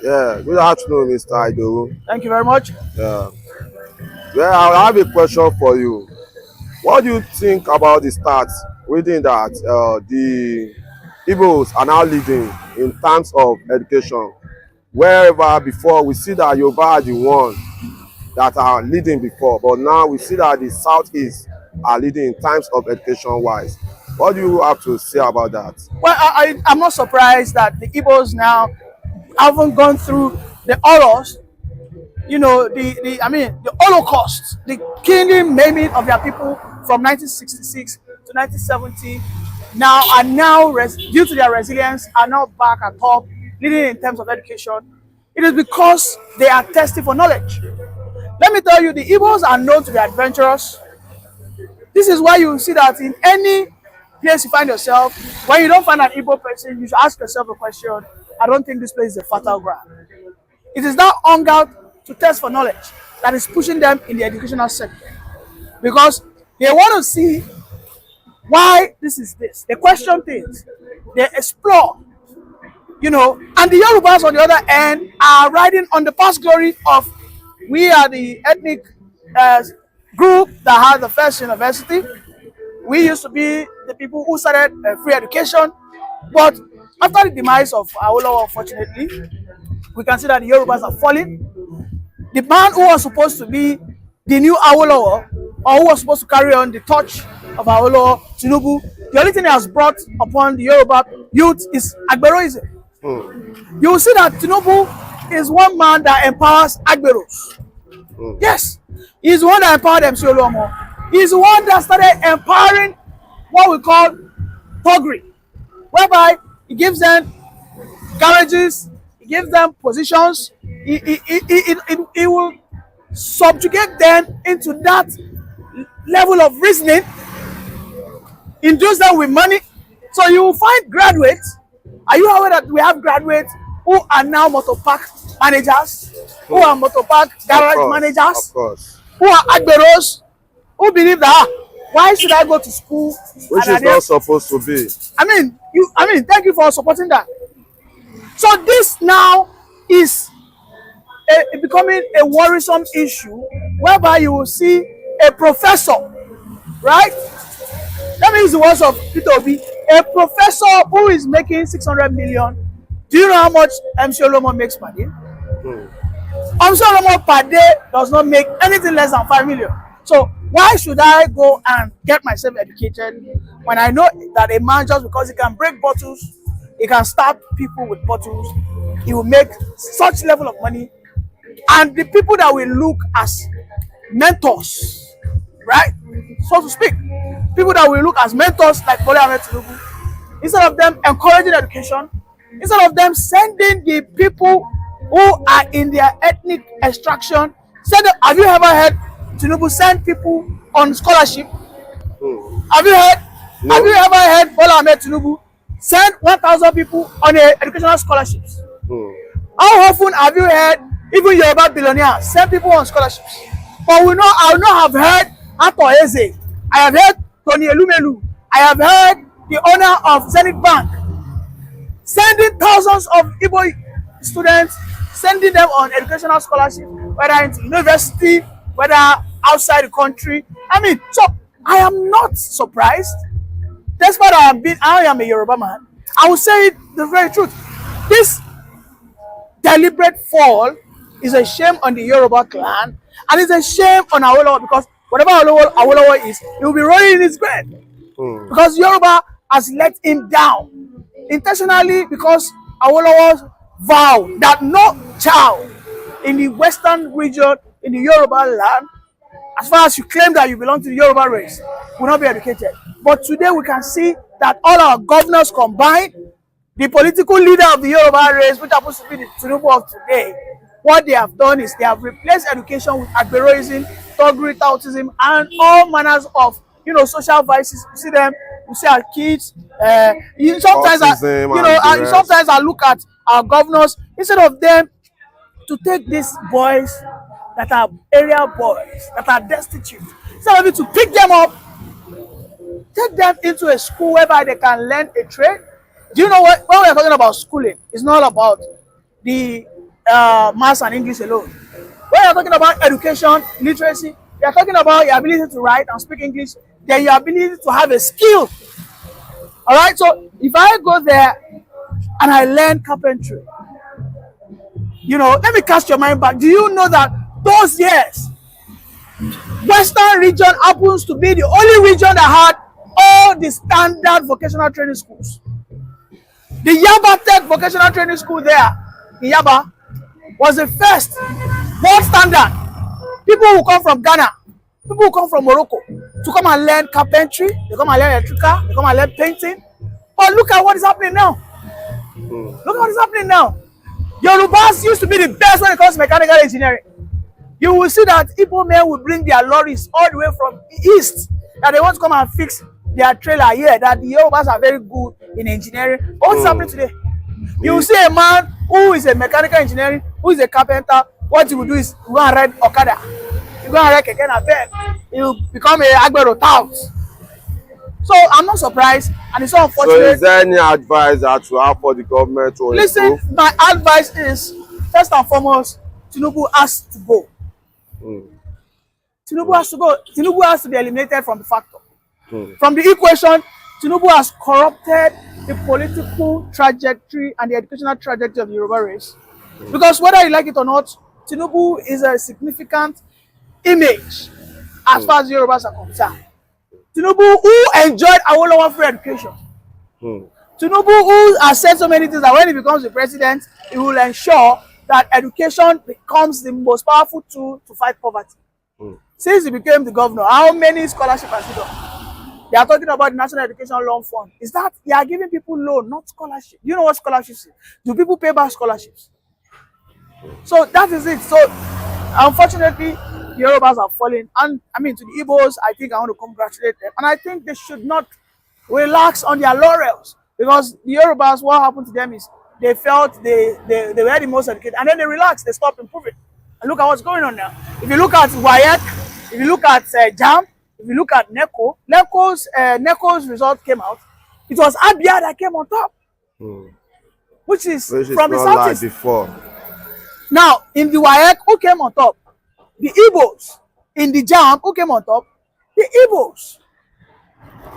Yeah, good afternoon, Mr. Idowu. Thank you very much. Yeah. Well, I have a question for you. What do you think about the stats reading that the Igbos are now leading in terms of education? Wherever before we see that Yoruba are the one that are leading before, but now we see that the Southeast are leading in terms of education wise. What do you have to say about that? Well, I'm not surprised that the Igbos now haven't gone through the horrors, the Holocaust, the killing, maiming of their people from 1966 to 1970. Due to their resilience, are now back at top, leading in terms of education. It is because they are thirsty for knowledge. Let me tell you, the Igbos are known to be adventurous. This is why you see that in any place you find yourself, when you don't find an Igbo person, you should ask yourself a question. I don't think this place is a fertile ground. It is that hunger to test for knowledge that is pushing them in the educational sector. Because they want to see why this is this. They question things. They explore, and the Yorubas on the other end are riding on the past glory of we are the ethnic group that had the first university. We used to be the people who started free education, but after the demise of Awolowo, unfortunately, we can see that the Yorubas are falling. The man who was supposed to be the new Awolowo, or who was supposed to carry on the torch of Awolowo, Tinubu, the only thing he has brought upon the Yoruba youth is Agberoism. You will see that Tinubu is one man that empowers Agberos. Yes, he's the one that empowered MC Oluomo. He's the one that started empowering what we call Togri, whereby he gives them garages, he gives them positions, he will subjugate them into that level of reasoning, induce them with money. So you will find graduates. Are you aware that we have graduates who are now motor park managers, who are motor park garage managers, who are Agberos, who believe that why should I go to school? Which is not supposed to be. Thank you for supporting that. So this now is becoming a worrisome issue, whereby you will see a professor, right? Let me use the words of Peter Obi, a professor who is making 600 million. Do you know how much MC Oluomo makes per day? MC Oluomo per day does not make anything less than 5 million. So why should I go and get myself educated when I know that a man, just because he can break bottles, he can stab people with bottles, he will make such level of money, and the people that will look as mentors, right, so to speak, people that will look as mentors like Bola Ahmed Tinubu, instead of them encouraging education, instead of them sending the people who are in their ethnic extraction, have you ever heard Tinubu send people on scholarship? Have you heard? No. Have you ever heard Bola Ahmed Tinubu send 1,000 people on educational scholarships? How often have you heard even Yoruba billionaires send people on scholarships? But I will not have heard Ato Eze. I have heard Tony Elumelu. I have heard the owner of Zenith Bank sending thousands of Igbo students, sending them on educational scholarship, whether into university, whether outside the country. So I am not surprised. Despite I am a Yoruba man, I will say it the very truth. This deliberate fall is a shame on the Yoruba clan, and it's a shame on Awolowo, because whatever Awolowo is, he will be rolling in his grave. Because Yoruba has let him down intentionally, because Awolowo vowed that no child in the western region, in the Yoruba land, as far as you claim that you belong to the Yoruba race, will not be educated. But today we can see that all our governors combined, the political leader of the Yoruba race, which happens to be the Tinubu of today, what they have done is they have replaced education with Agberoism, Togri, Tautism, and all manners of social vices. You see them, you see our kids. Sometimes I look at our governors, instead of them to take these boys that are area boys, that are destitute, instead of it to pick them up, take them into a school whereby they can learn a trade. Do you know what? When we're talking about schooling, it's not about the maths and English alone. When you're talking about education, literacy, you're talking about your ability to write and speak English, then your ability to have a skill. All right. So if I go there and I learn carpentry, let me cast your mind back. Do you know that those years, Western region happens to be the only region that had all the standard vocational training schools? The Yaba Tech Vocational Training School there in Yaba was the first world standard. People who come from Ghana, people who come from Morocco to come and learn carpentry, they come and learn electrical, they come and learn painting. But look at what is happening now. Look at what is happening now. Yorubas used to be the best when it comes to mechanical engineering. You will see that Igbo men will bring their lorries all the way from the east that they want to come and fix their trailer here, that the Yorubas are very good in engineering. But what's happening today? You will see a man who is a mechanical engineer, who is a carpenter. What he will do is go and ride Okada. He go and ride Keke Napep. He will become a Agbero tout. So I'm not surprised, and it's so unfortunate. So is there any advice that you have for the government to Listen, my advice is, first and foremost, Tinubu has to go. Tinubu has to go. Tinubu has to be eliminated from the factor. From the equation, Tinubu has corrupted the political trajectory and the educational trajectory of the Yoruba race. Because whether you like it or not, Tinubu is a significant image as far as Yorubas are concerned. Tinubu, who enjoyed Awolowo free education. Tinubu, who has said so many things that when he becomes the president, he will ensure that education becomes the most powerful tool to fight poverty. Since he became the governor, how many scholarships has he done? They are talking about the National Education Loan Fund. Is that they are giving people loan, not scholarship? You know what scholarships is? Do people pay back scholarships? So that is it. So unfortunately, the Yorubas are falling. And I mean, to the Igbos, I think I want to congratulate them. And I think they should not relax on their laurels. Because the Yorubas, what happened to them is they felt they were the most educated. And then they relaxed, they stopped improving. And look at what's going on now. If you look at WAEC, if you look at JAM, if you look at NECO's result came out. It was Abia that came on top. Which is from the southeast. Like before. Now, in the WAEC, who came on top? The Igbos. In the JAM, who came on top? The Igbos.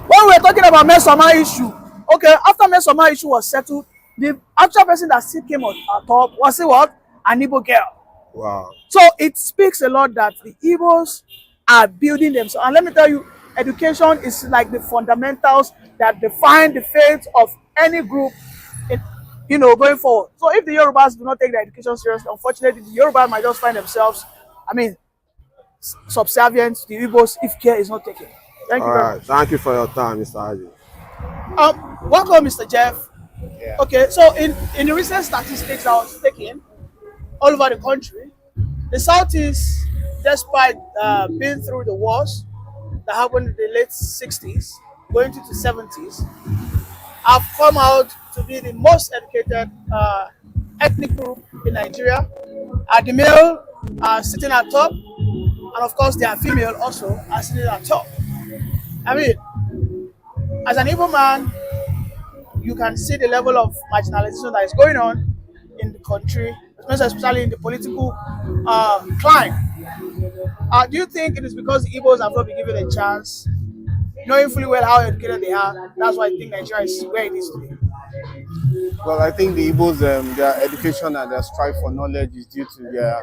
When we were talking about Mesoma issue, okay, after Mesoma issue was settled, the actual person that still came on top was what? An Igbo girl. Wow. So it speaks a lot that the Igbos are building themselves. And let me tell you, education is like the fundamentals that define the fate of any group, going forward. So if the Yorubas do not take their education seriously, unfortunately, the Yorubas might just find themselves, subservient to the Igbos if care is not taken. Thank you very much. Thank you for your time, Mr. Haji. Welcome, Mr. Jeff. Yeah. Okay, so in the recent statistics I was taking all over the country, the Southeast, despite being through the wars that happened in the late 60s, going into the 70s, have come out to be the most educated ethnic group in Nigeria. The male are sitting at top, and of course, their female also are sitting at top. I mean, as an Igbo man, you can see the level of marginalization that is going on in the country, especially in the political climate. Do you think it is because the Igbos have not been given a chance, knowing fully well how educated they are? That's why I think Nigeria is where it is today. Well, I think the Igbos, their education and their strive for knowledge is due to their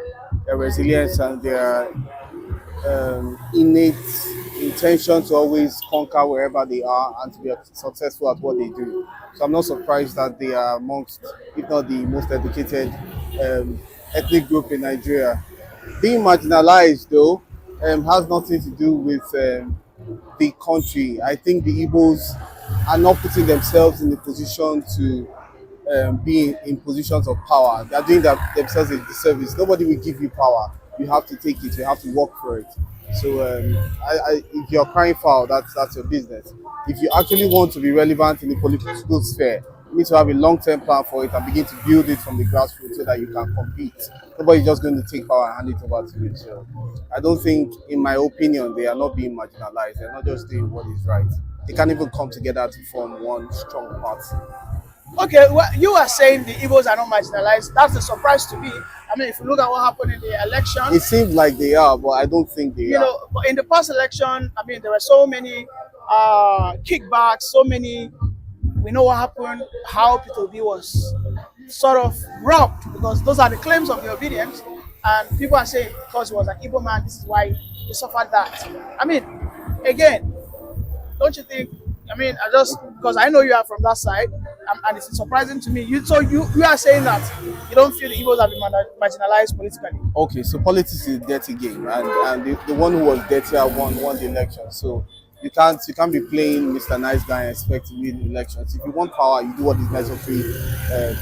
resilience and their innate intention to always conquer wherever they are and to be successful at what they do. So I'm not surprised that they are amongst, if not the most educated ethnic group in Nigeria. Being marginalized, though, has nothing to do with the country. I think the Igbos are not putting themselves in the position to be in positions of power. They are doing themselves a disservice. Nobody will give you power. You have to take it. You have to work for it. So if you're crying foul, that's your business. If you actually want to be relevant in the political sphere, you need to have a long-term plan for it and begin to build it from the grassroots so that you can compete. Nobody's just going to take power and hand it over to you. So I don't think, in my opinion, they are not being marginalized. They're not just doing what is right. They can't even come together to form one strong party. Okay, well, you are saying the Igbos are not marginalized. That's a surprise to me. I mean, if you look at what happened in the election, It seems like they are, but I don't think they you are. know, but in the past election, I mean, there were so many kickbacks, so many. We know what happened, how Peter B was sort of robbed because those are the claims of the obedience. And people are saying because he was an Igbo man, this is why he suffered that. I mean, again, don't you think? I mean, I just because I know you are from that side, and it's surprising to me. You are saying that you don't feel the Igbos have been marginalized politically. Okay, so politics is a dirty game, and the one who was dirtier won the election. So you can't be playing Mr. Nice Guy and expect to win elections. If you want power, you do what is necessary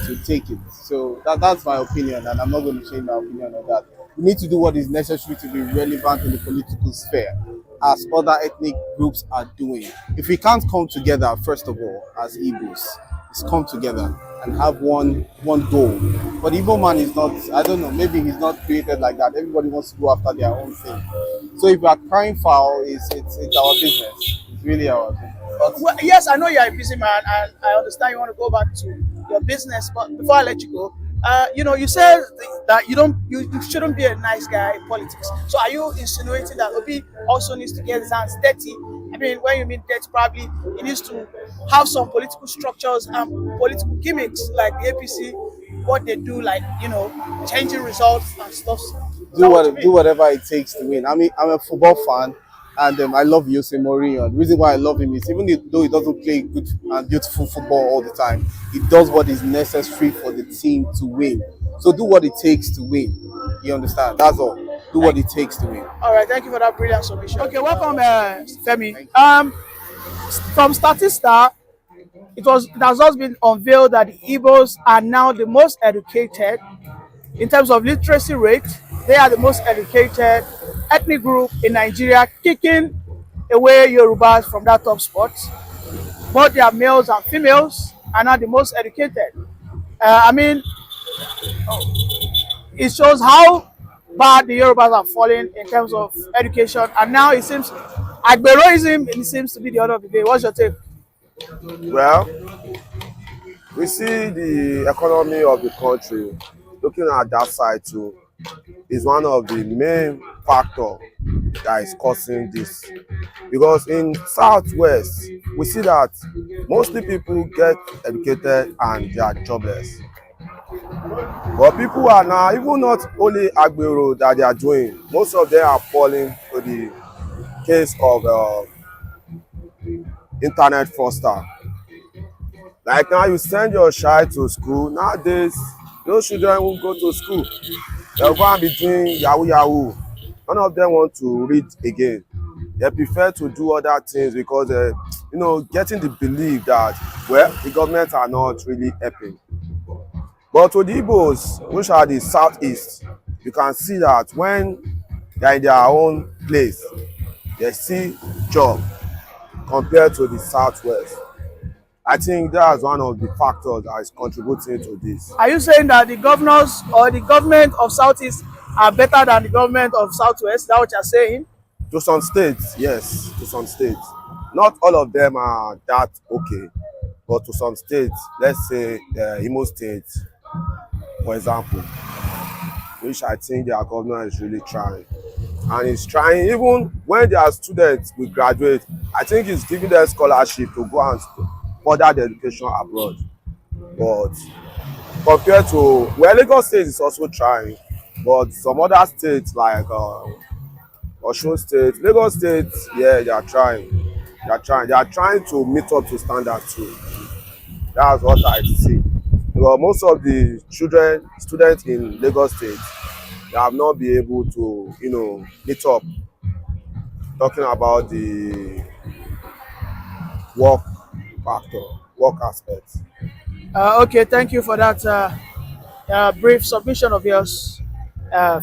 to take it. So that's my opinion, and I'm not going to change my opinion on that. We need to do what is necessary to be relevant in the political sphere, as other ethnic groups are doing. If we can't come together, first of all, as Igbos, is come together and have one goal. But Igbo man is not, I don't know, maybe he's not created like that. Everybody wants to go after their own thing. So if we are crying foul, it's our business. It's really our business. But Well, yes, I know you're a busy man, and I understand you want to go back to your business. But before I let you go, you said that you shouldn't be a nice guy in politics. So are you insinuating that Obi also needs to get his hands dirty? I mean, when you mean dirty, probably he needs to have some political structures and political gimmicks like the APC, what they do, like changing results and stuff. Is that what you do mean? whatever it takes to win. I mean, I'm a football fan, and I love Jose Mourinho. The reason why I love him is though he doesn't play good and beautiful football all the time, he does what is necessary for the team to win. So do what it takes to win. You understand? That's all. Do what it takes to win. All right, thank you for that brilliant submission. Okay, welcome, Femi. Thank you. From Statista, it has just been unveiled that the Igbos are now the most educated in terms of literacy rate. They are the most educated ethnic group in Nigeria, kicking away Yorubas from that top spot. Both their males and females are now the most educated. I mean, it shows how bad the Yorubas are falling in terms of education, and now it seems Agberoism it seems to be the order of the day. What's your take? Well, we see the economy of the country looking at that side too is one of the main factor that is causing this. Because in Southwest, we see that mostly people get educated and they are jobless. But people are now, even not only Agbero that they are doing, most of them are falling to the case of internet fraudster. Like now you send your child to school, nowadays those children won't go to school. They'll go and be doing yahoo yahoo. None of them want to read again. They prefer to do other things because getting the belief that well the government are not really helping. But to the Igbos, which are the southeast, you can see that when they are in their own place, they see job compared to the southwest. I think that's one of the factors that is contributing to this. Are you saying that the governors or the government of Southeast are better than the government of Southwest? Is that what you're saying? To some states, yes, to some states. Not all of them are that okay, but to some states, let's say Imo State, for example, which I think their governor is really trying. And it's trying, even when their students will graduate, I think it's giving them scholarship to go and further their education abroad. But compared to, well, Lagos State is also trying, but some other states like Osun State, Lagos State, yeah, they are trying. They are trying. They are trying to meet up to standard too. That's what I see. Because most of the students in Lagos State, they have not been able to, meet up. Talking about the work factor, work aspect. Okay, thank you for that brief submission of yours.